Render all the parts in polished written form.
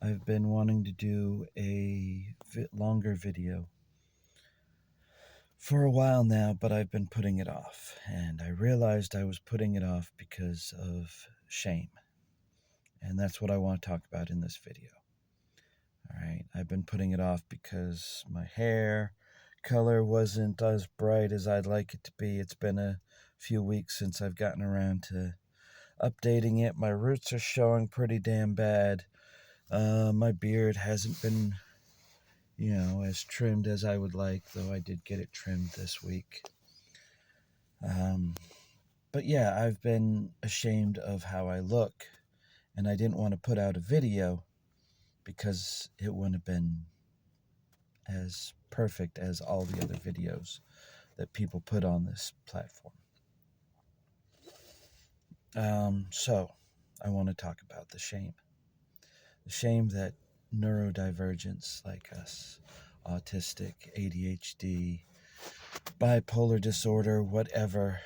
I've been wanting to do a longer video for a while now, but I've been putting it off. And I realized I was putting it off because of shame. And that's what I want to talk about in this video. All right, I've been putting it off because my hair color wasn't as bright as I'd like it to be. It's been a few weeks since I've gotten around to updating it. My roots are showing pretty damn bad. My beard hasn't been, as trimmed as I would like, though I did get it trimmed this week. But yeah, I've been ashamed of how I look, and I didn't want to put out a video because it wouldn't have been as perfect as all the other videos that people put on this platform. So I want to talk about the shame. The shame that neurodivergents like us, autistic, ADHD, bipolar disorder, whatever,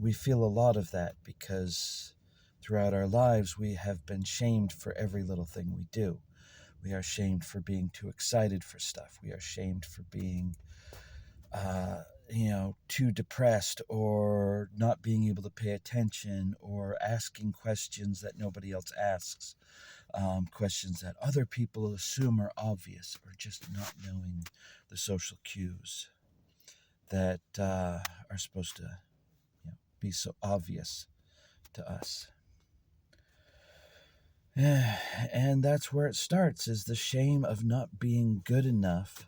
we feel a lot of that because throughout our lives we have been shamed for every little thing we do. We are shamed for being too excited for stuff. We are shamed for being, too depressed or not being able to pay attention or asking questions that nobody else asks, questions that other people assume are obvious, or just not knowing the social cues that are supposed to be so obvious to us. And that's where it starts, is the shame of not being good enough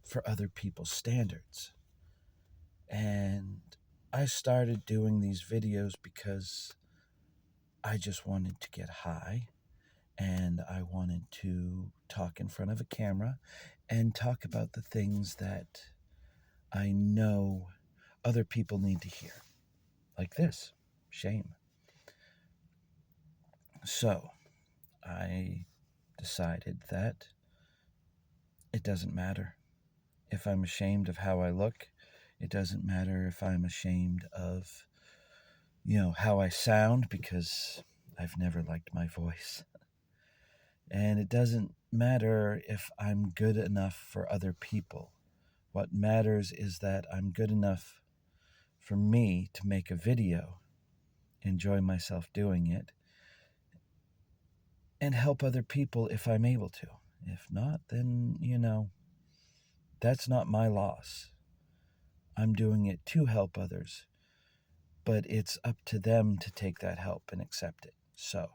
for other people's standards. And I started doing these videos because I just wanted to get high and I wanted to talk in front of a camera and talk about the things that I know other people need to hear, like this shame. So I decided that it doesn't matter if I'm ashamed of how I look. It doesn't matter if I'm ashamed of, how I sound, because I've never liked my voice. And it doesn't matter if I'm good enough for other people. What matters is that I'm good enough for me to make a video, enjoy myself doing it, and help other people if I'm able to. If not, then, that's not my loss. I'm doing it to help others, but it's up to them to take that help and accept it. So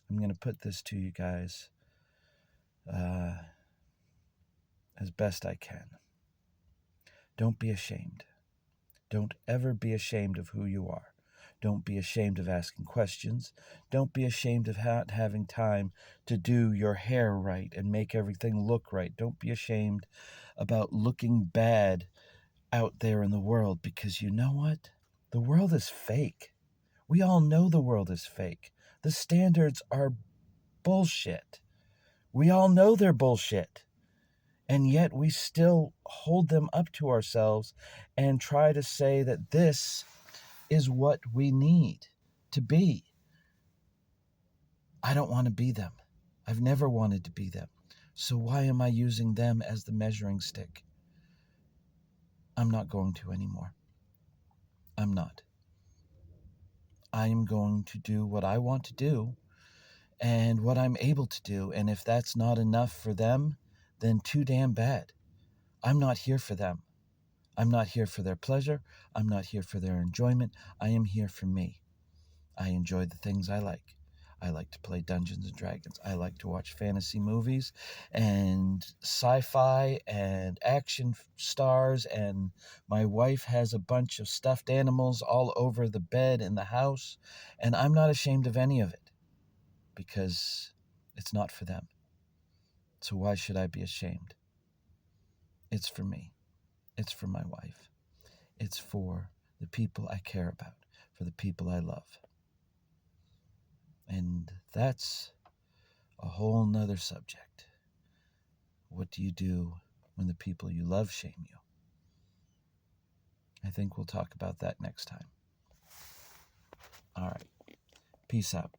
I'm going to put this to you guys as best I can. Don't be ashamed. Don't ever be ashamed of who you are. Don't be ashamed of asking questions. Don't be ashamed of not having time to do your hair right and make everything look right. Don't be ashamed about looking bad out there in the world, because you know what? The world is fake. We all know the world is fake. The standards are bullshit. We all know they're bullshit. And yet we still hold them up to ourselves and try to say that this is what we need to be. I don't want to be them. I've never wanted to be them. So why am I using them as the measuring stick? I'm not going to anymore. I'm not. I am going to do what I want to do and what I'm able to do. And if that's not enough for them, then too damn bad. I'm not here for them. I'm not here for their pleasure. I'm not here for their enjoyment. I am here for me. I enjoy the things I like. I like to play Dungeons and Dragons. I like to watch fantasy movies and sci-fi and action stars. And my wife has a bunch of stuffed animals all over the bed in the house. And I'm not ashamed of any of it because it's not for them. So why should I be ashamed? It's for me. It's for my wife. It's for the people I care about, for the people I love. And that's a whole nother subject. What do you do when the people you love shame you? I think we'll talk about that next time. All right. Peace out.